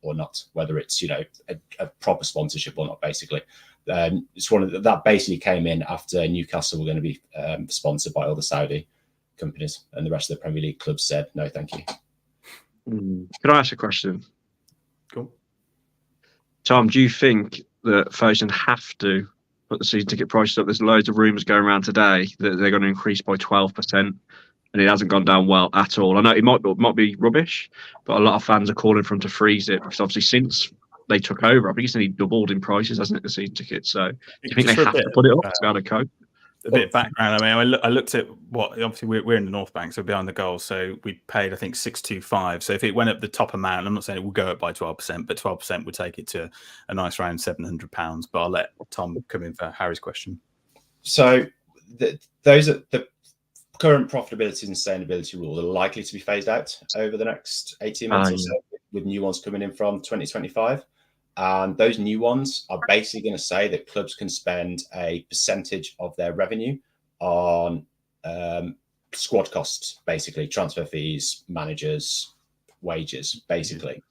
or not, whether it's a proper sponsorship or not. Basically, it's that basically came in after Newcastle were going to be sponsored by all the Saudi companies, and the rest of the Premier League clubs said no, thank you. Can I ask a question? Cool. Tom, do you think that Fosun have to put the season ticket prices up? There's loads of rumours going around today that they're going to increase by 12%, and it hasn't gone down well at all. I know it might be rubbish, but a lot of fans are calling for them to freeze it because obviously since they took over, I think it's nearly doubled in prices, hasn't it, the season ticket? So do you think they have to put it up to be able to cope? A bit of background. I mean, I looked at what obviously we're in the North Bank, so behind the goals. So we paid, I think, 625. So if it went up the top amount, I'm not saying it will go up by 12%, but 12% would take it to a nice round £700. But I'll let Tom come in for Harry's question. So those are the current profitability and sustainability rules are likely to be phased out over the next 18 months or so, with new ones coming in from 2025. And those new ones are basically going to say that clubs can spend a percentage of their revenue on squad costs, basically transfer fees, managers, wages, basically.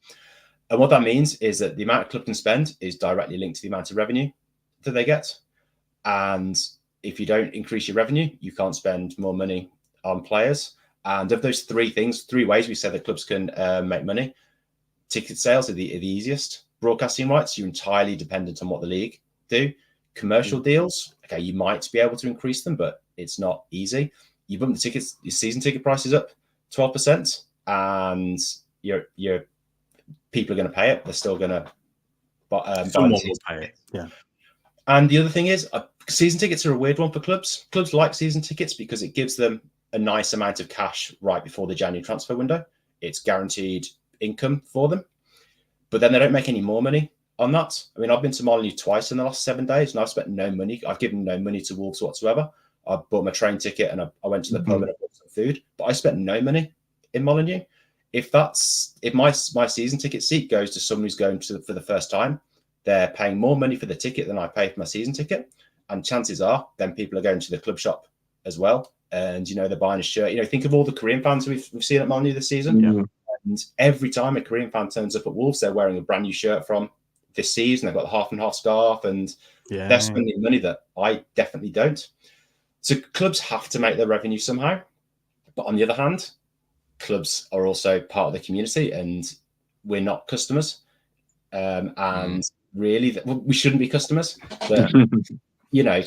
And what that means is that the amount a club can spend is directly linked to the amount of revenue that they get. And if you don't increase your revenue, you can't spend more money on players. And of those 3 ways we said that clubs can make money, ticket sales are the easiest. Broadcasting rights, you're entirely dependent on what the league do. Commercial deals, okay, you might be able to increase them, but it's not easy. You bump your season ticket prices up 12%, and your people are going to pay it. They're still going to Someone will pay it. Yeah. And the other thing is, season tickets are a weird one for clubs. Clubs like season tickets because it gives them a nice amount of cash right before the January transfer window. It's guaranteed income for them. But then they don't make any more money on that. I mean, I've been to Molineux twice in the last 7 days, and I've spent no money. I've given no money to Wolves whatsoever I bought my train ticket and I went to the pub and I bought some food, but I spent no money in Molineux. If my season ticket seat goes to someone who's going for the first time, they're paying more money for the ticket than I pay for my season ticket. And chances are then people are going to the club shop as well. And, they're buying a shirt. Think of all the Korean fans we've seen at Molineux this season. Yeah. And every time a Korean fan turns up at Wolves, they're wearing a brand new shirt from this season. They've got the half and half scarf and they're spending money that I definitely don't. So clubs have to make their revenue somehow. But on the other hand, clubs are also part of the community and we're not customers. And really, we shouldn't be customers. But,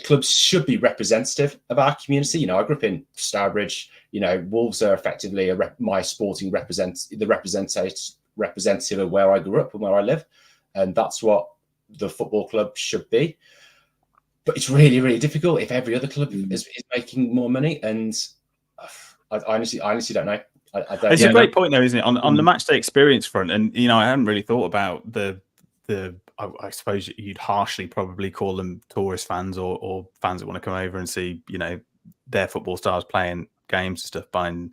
clubs should be representative of our community. I grew up in Stourbridge. Wolves are effectively my sporting representative of where I grew up and where I live. And that's what the football club should be. But it's really, really difficult if every other club is making more money. And I honestly don't know. I don't it's a great point, though, isn't it? On the match day experience front, and I hadn't really thought about the I suppose you'd harshly probably call them tourist fans or fans that want to come over and see their football stars playing games and stuff. Buying,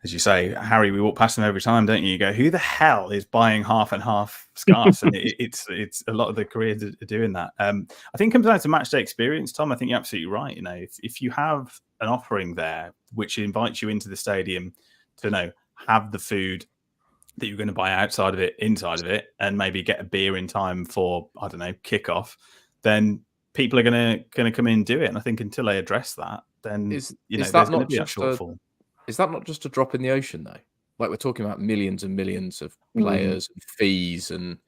as you say, Harry, we walk past them every time, don't you? You go, who the hell is buying half and half scarves? And it's a lot of the careers are doing that. I think it comes down to match day experience, Tom. I think you're absolutely right. If you have an offering there which invites you into the stadium to have the food that you're going to buy outside of it, inside of it, and maybe get a beer in time for, I don't know, kickoff, then people are going to come in and do it. And I think until they address that, then there's going to be a shortfall. Is that not just a drop in the ocean, though? Like, we're talking about millions and millions of players and fees and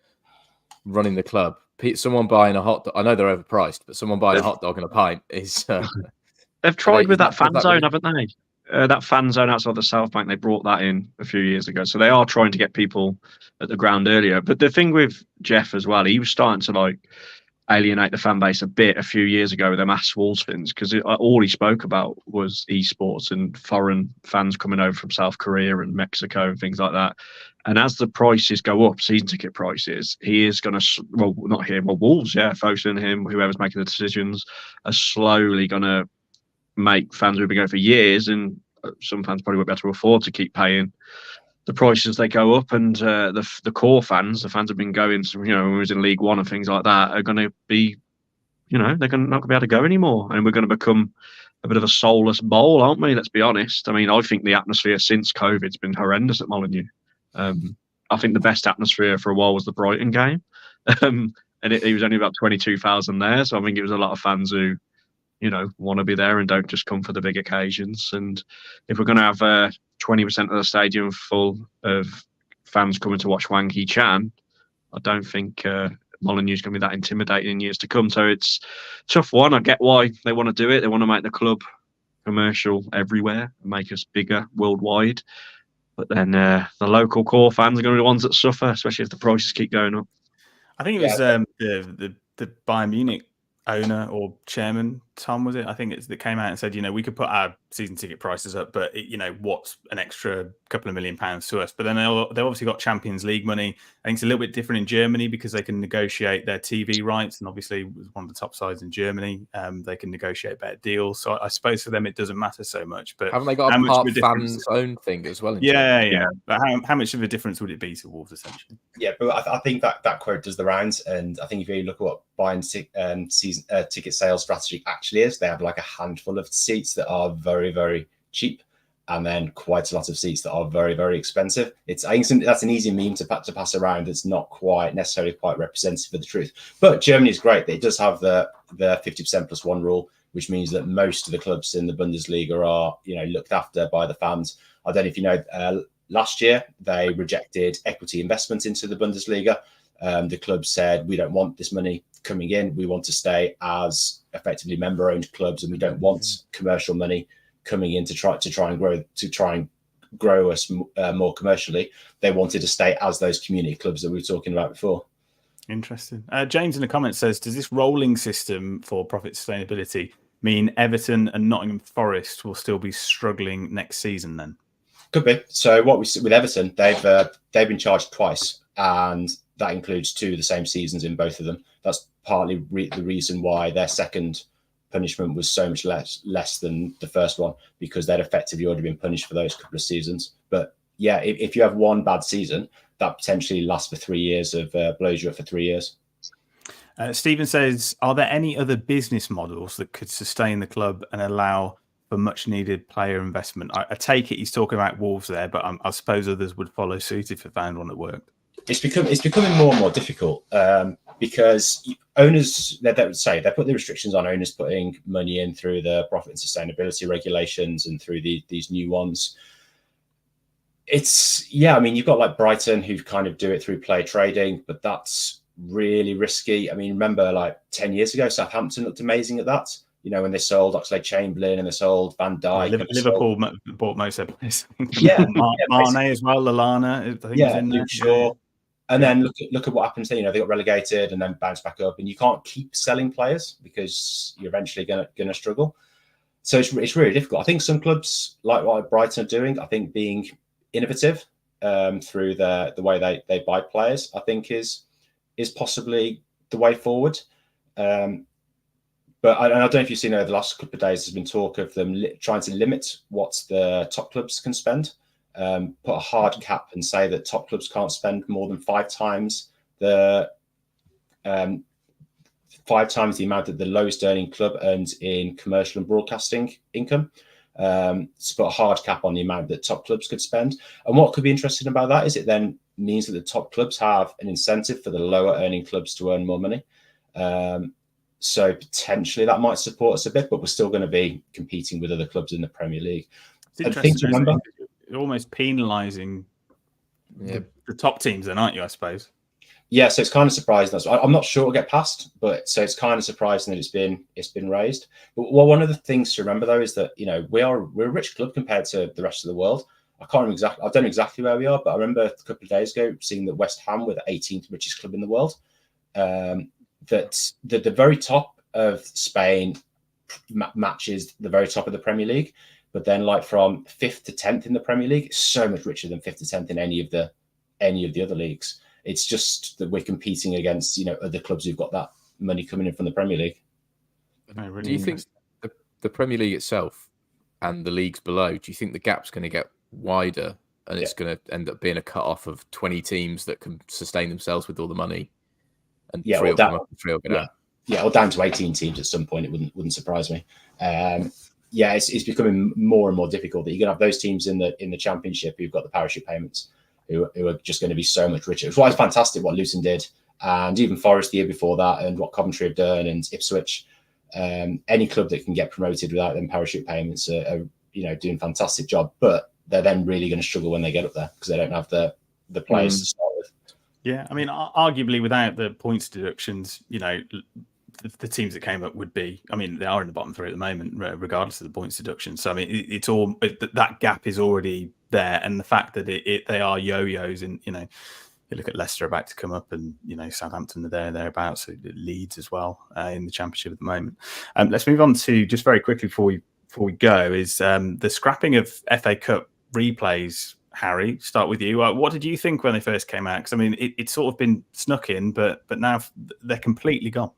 running the club. Someone buying a hot dog, I know they're overpriced, but someone buying a hot dog and a pint is... They've tried with that fan zone, haven't they? That fan zone outside the South Bank, they brought that in a few years ago. So they are trying to get people at the ground earlier. But the thing with Jeff as well, he was starting to alienate the fan base a bit a few years ago with them Ask Wolves things, because all he spoke about was esports and foreign fans coming over from South Korea and Mexico and things like that. And as the prices go up, season ticket prices, he is going to, Wolves, focusing on him, whoever's making the decisions, are slowly going to make fans who've been going for years, and some fans probably won't be able to afford to keep paying the prices. They go up, and the core fans, the fans have been going, when we was in League One and things like that, are going to be, they're not going to be able to go anymore, and we're going to become a bit of a soulless bowl, aren't we? Let's be honest. I mean, I think the atmosphere since COVID's been horrendous at Molineux. I think the best atmosphere for a while was the Brighton game, and it was only about 22,000 there, so I think it was a lot of fans who want to be there and don't just come for the big occasions. And if we're going to have 20% of the stadium full of fans coming to watch Wang Hee-chan, I don't think Molineux is going to be that intimidating in years to come. So it's a tough one. I get why they want to do it. They want to make the club commercial everywhere and make us bigger worldwide. But then the local core fans are going to be the ones that suffer, especially if the prices keep going up. I think it was the Bayern Munich owner or chairman, Tom, was it? I think that came out and said, we could put our season ticket prices up, but what's an extra couple of £1 million to us? But then they've obviously got Champions League money. I think it's a little bit different in Germany because they can negotiate their TV rights, and obviously one of the top sides in Germany, they can negotiate better deals. So I suppose for them it doesn't matter so much. But haven't they got a part fans own thing as well? Yeah. But how much of a difference would it be to Wolves essentially? Yeah, but I think that quote does the rounds, and I think if you look at what buying season ticket sales strategy actually is, they have like a handful of seats that are very, very cheap, and then quite a lot of seats that are very, very expensive. I think that's an easy meme to pass around. It's not necessarily quite representative of the truth. But Germany is great. It does have the 50% plus one rule, which means that most of the clubs in the Bundesliga are looked after by the fans. I don't know if you know, last year they rejected equity investment into the Bundesliga. The club said, we don't want this money coming in. We want to stay as effectively member-owned clubs, and we don't want commercial money coming in to try and grow us more commercially. They wanted to stay as those community clubs that we were talking about before. Interesting. James in the comments says, does this rolling system for profit sustainability mean Everton and Nottingham Forest will still be struggling next season then? Could be. So what we see with Everton, they've been charged twice, and that includes 2 of the same seasons in both of them. That's partly the reason why their second punishment was so much less than the first one, because they'd effectively already been punished for those couple of seasons. But yeah, if you have one bad season, that potentially lasts for 3 years of blows you up for 3 years. Stephen says, are there any other business models that could sustain the club and allow for much needed player investment? I take it he's talking about Wolves there, but I suppose others would follow suit if they found one that worked. It's becoming more and more difficult because owners, they would say, they put the restrictions on owners putting money in through the profit and sustainability regulations and through these new ones. I mean, you've got like Brighton who kind of do it through play trading, but that's really risky. I mean, remember like 10 years ago, Southampton looked amazing at that. You know, when they sold Oxlade-Chamberlain and they sold Van Dijk. Liverpool bought most of it. Yeah, Mane as well, Lallana. I think was in there. Luke Shaw. And then look at what happens there. You know, they got relegated and then bounced back up, and you can't keep selling players because you're eventually gonna struggle. So it's really difficult. I think some clubs like what Brighton are doing, I think being innovative through the way they buy players, I think is possibly the way forward. But I don't know if you've seen over the last couple of days, there's been talk of them trying to limit what the top clubs can spend. Put a hard cap and say that top clubs can't spend more than 5 times the amount that the lowest earning club earns in commercial and broadcasting income. To put a hard cap on the amount that top clubs could spend. And what could be interesting about that is it then means that the top clubs have an incentive for the lower earning clubs to earn more money. So potentially that might support us a bit, but we're still going to be competing with other clubs in the Premier League. It's interesting to remember. You're almost penalising the top teams then, aren't you, I suppose? Yeah, so it's kind of surprising. I'm not sure it'll get passed, but so it's kind of surprising that it's been raised. But one of the things to remember though is that, you know, we're a rich club compared to the rest of the world. I don't know exactly where we are, but I remember a couple of days ago seeing that West Ham were the 18th richest club in the world. That the very top of Spain matches the very top of the Premier League, but then like from 5th to 10th in the Premier League, it's so much richer than 5th to 10th in any of the other leagues. It's just that we're competing against, you know, other clubs who've got that money coming in from the Premier League. Do you think the Premier League itself and the leagues below, do you think the gap's going to get wider and it's going to end up being a cut-off of 20 teams that can sustain themselves with all the money? And or down to 18 teams at some point. It wouldn't surprise me. It's becoming more and more difficult that you're going to have those teams in the Championship who've got the parachute payments, who are just going to be so much richer. It's why it's fantastic what Luton did, and even Forest the year before that, and what Coventry have done, and Ipswich. Any club that can get promoted without them parachute payments are doing a fantastic job, but they're then really going to struggle when they get up there because they don't have the players to start with. Yeah, I mean, arguably without the points deductions, you know, the teams that came up would be, I mean, they are in the bottom 3 at the moment, regardless of the points deduction. So, I mean, that gap is already there. And the fact that they are yo-yos, and, you know, you look at Leicester about to come up, and, you know, Southampton are thereabouts, so Leeds as well in the Championship at the moment. Let's move on to, just very quickly before we go, is the scrapping of FA Cup replays. Harry, start with you. What did you think when they first came out? Because I mean, it's sort of been snuck in, but now they're completely gone.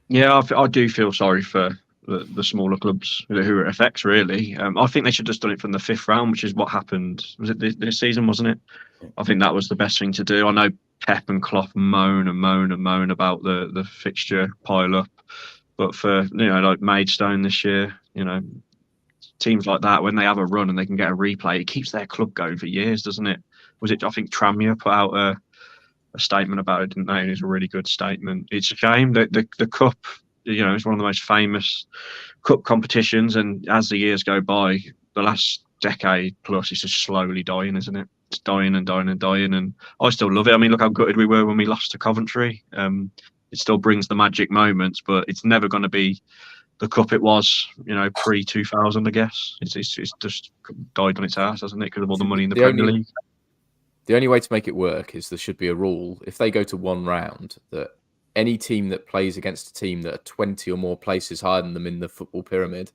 Yeah, I do feel sorry for the smaller clubs who are FX, really. I think they should have just done it from the 5th round, which is what happened. Was it this season, wasn't it? I think that was the best thing to do. I know Pep and Klopp moan about the fixture pile up, but for, you know, like Maidstone this year, you know, teams like that, when they have a run and they can get a replay, it keeps their club going for years, doesn't it? I think Tranmere put out a statement about it, didn't they? And it's a really good statement. It's a shame that the cup, you know, is one of the most famous cup competitions, and as the years go by, the last decade plus, it's just slowly dying, isn't it? It's dying and dying and dying, and I still love it. I mean, look how gutted we were when we lost to Coventry. It still brings the magic moments, but it's never going to be the cup it was, you know, pre-2000, I guess. It's just died on its ass, hasn't it, because of all the money in the Premier League. The only way to make it work is there should be a rule, if they go to one round, that any team that plays against a team that are 20 or more places higher than them in the football pyramid,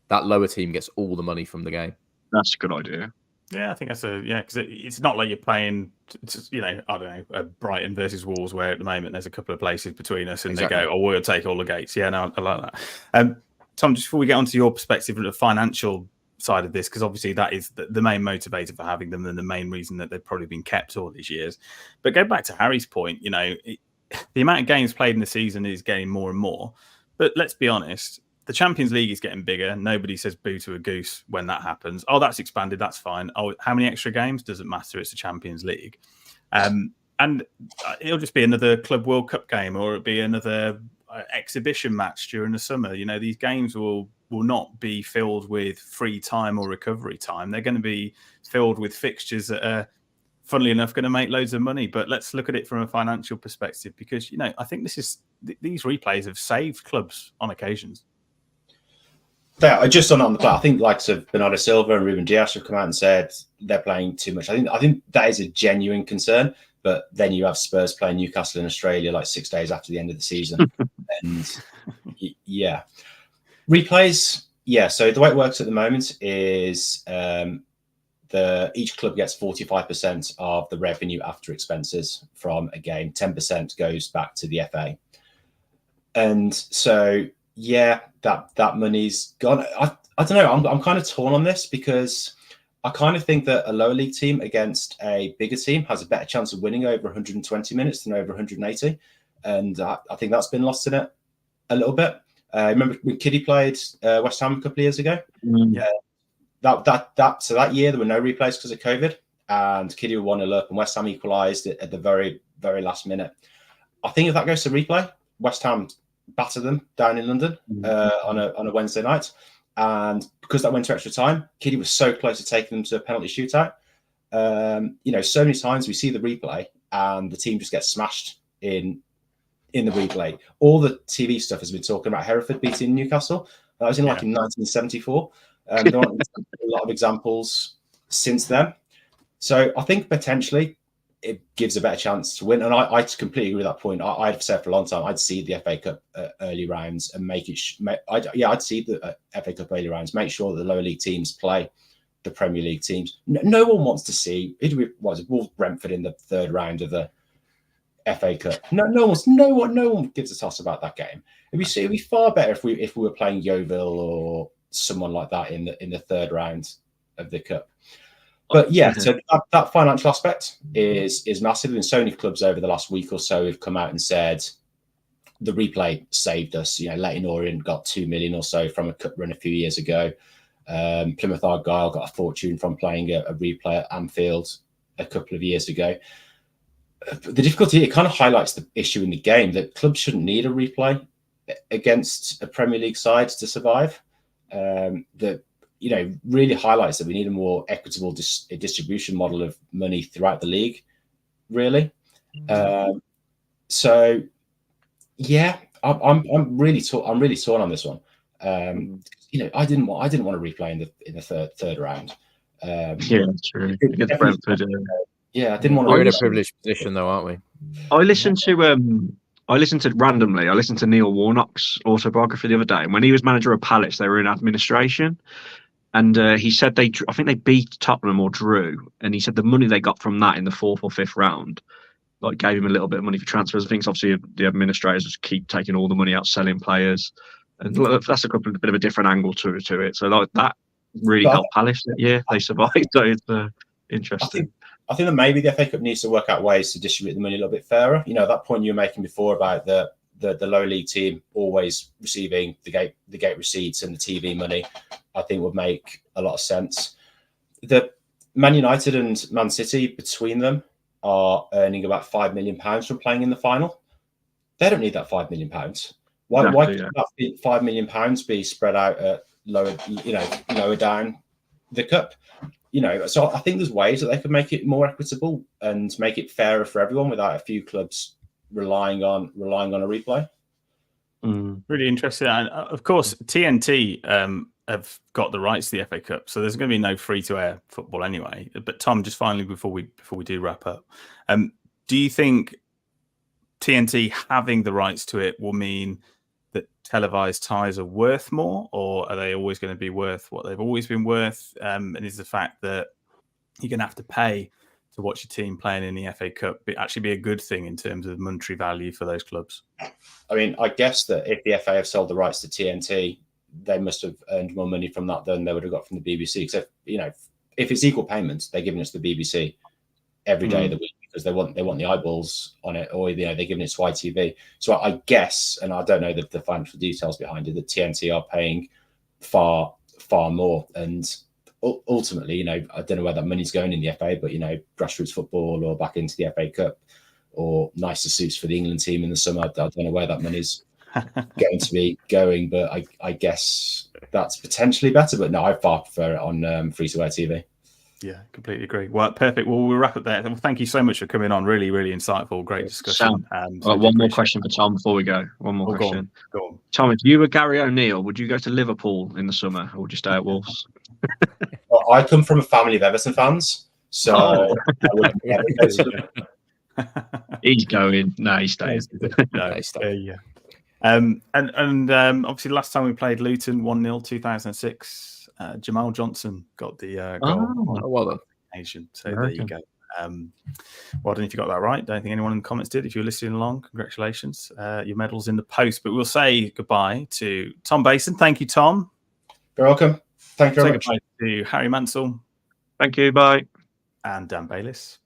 that lower team gets all the money from the game. That's a good idea. Yeah, I think that's because it's not like you're playing, I don't know, Brighton versus Wolves, where at the moment there's a couple of places between us and Exactly. they go, oh, we'll take all the gates. Yeah, no, I like that. Tom, just before we get onto your perspective of the financial side of this, because obviously that is the main motivator for having them and the main reason that they've probably been kept all these years. But go back to Harry's point, the amount of games played in the season is getting more and more. But let's be honest, the Champions League is getting bigger. Nobody says boo to a goose when that happens. Oh, that's expanded. That's fine. Oh, how many extra games? Doesn't matter. It's the Champions League. And it'll just be another Club World Cup game, or it'll be another exhibition match during the summer. These games will not be filled with free time or recovery time. They're going to be filled with fixtures that are, funnily enough, going to make loads of money. But let's look at it from a financial perspective, because, I think these replays have saved clubs on occasions. Yeah, just on the play, I think likes of Bernardo Silva and Ruben Dias have come out and said they're playing too much. I think that is a genuine concern. But then you have Spurs playing Newcastle in Australia like 6 days after the end of the season, and yeah, replays. Yeah, so the way it works at the moment is each club gets 45% of the revenue after expenses from a game. 10% goes back to the FA, and so. Yeah, that money's gone. I don't know. I'm kind of torn on this, because I kind of think that a lower league team against a bigger team has a better chance of winning over 120 minutes than over 180, and I think that's been lost in it a little bit. Remember when Kiddie played West Ham a couple of years ago? Yeah. So that year there were no replays because of COVID, and Kiddie won 1-0 up, and West Ham equalised at the very, very last minute. I think if that goes to replay, West Ham batter them down in London on a Wednesday night, and because that went to extra time, Kiddie was so close to taking them to a penalty shootout. So many times we see the replay and the team just gets smashed in the replay. All the TV stuff has been talking about Hereford beating Newcastle. That was in 1974. There aren't a lot of examples since then. So I think potentially it gives a better chance to win. And I completely agree with that point. I've said for a long time, I'd see the FA Cup early rounds and make it. I'd see the FA Cup early rounds. Make sure that the lower league teams play the Premier League teams. No one wants to see Wolves Brentford in the third round of the FA Cup. No one gives a toss about that game. It'd be far better if we were playing Yeovil or someone like that in the third round of the cup. But yeah, so that financial aspect is massive. And so many clubs over the last week or so have come out and said the replay saved us. Leyton Orient got 2 million or so from a cup run a few years ago. Plymouth Argyle got a fortune from playing a replay at Anfield a couple of years ago. The difficulty, it kind of highlights the issue in the game that clubs shouldn't need a replay against a Premier League side to survive. That really highlights that we need a more equitable distribution model of money throughout the league, really. So yeah, I'm really torn on this one. I didn't want to replay in the third round. Yeah, true. Yeah, I didn't want to. We're in a privileged position, though, aren't we? I listened to Neil Warnock's autobiography the other day, and when he was manager of Palace, they were in administration, and he said I think they beat Tottenham or drew, and he said the money they got from that in the fourth or fifth round, gave him a little bit of money for transfers and things. Obviously, the administrators just keep taking all the money out, selling players, and that's a bit of a different angle to it. So that really helped Palace. Yeah, they survived. So it's interesting. I think that maybe the FA Cup needs to work out ways to distribute the money a little bit fairer. That point you were making before about the lower league team always receiving the gate receipts and the TV money, I think would make a lot of sense. The Man United and Man City between them are earning about £5 million from playing in the final. They don't need that £5 million. Why could that £5 million be spread out at lower down the cup? So I think there's ways that they could make it more equitable and make it fairer for everyone without a few clubs relying on a replay. Really interesting. And of course, TNT have got the rights to the FA Cup, so there's going to be no free-to-air football anyway. But Tom, just finally before we do wrap up, do you think TNT having the rights to it will mean that televised ties are worth more, or are they always going to be worth what they've always been worth? And is the fact that you're going to have to pay to watch your team playing in the FA Cup actually be a good thing in terms of monetary value for those clubs? I mean, I guess that if the FA have sold the rights to TNT, they must have earned more money from that than they would have got from the BBC. Because if it's equal payments, they're giving us the BBC every day of the week because they want the eyeballs on it, or they're giving it to ITV. So I guess, and I don't know the financial details behind it, that TNT are paying far more, and ultimately, I don't know where that money's going in the FA, but grassroots football or back into the FA Cup or nicer suits for the England team in the summer. I don't know where that money's going to be going, but I guess that's potentially better. But no, I far prefer it on free-to-air TV. Yeah, completely agree. Well, perfect. Well, we'll wrap up there. Well, thank you so much for coming on. Really, really insightful. Great discussion. One more question for Tom before we go. One more question. Go on. Tom, if you were Gary O'Neill, would you go to Liverpool in the summer or would you stay at Wolves? Well, I come from a family of Everton fans, so I wouldn't ever go to Liverpool. He's going. No, he stays. No, he stays. Yeah. And obviously last time we played Luton 1-0 2006. Jamal Johnson got the goal. Well done. Asian. So there you go. Well done if you got that right. Don't think anyone in the comments did. If you're listening along, congratulations. Your medal's in the post. But we'll say goodbye to Tom Bason. Thank you, Tom. You're welcome. Thank you very much. Goodbye to Harry Mansell. Thank you. Bye. And Dan Bayliss.